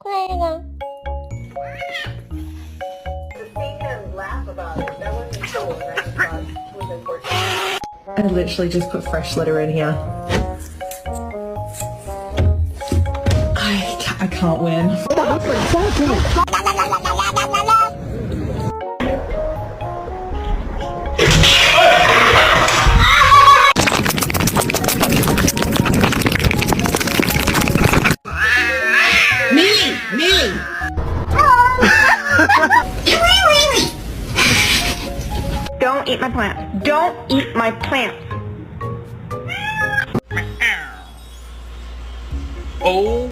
Clayton. I literally just put fresh litter in here. I can't win. Millie! Don't eat my plant. Don't eat my plant. Oh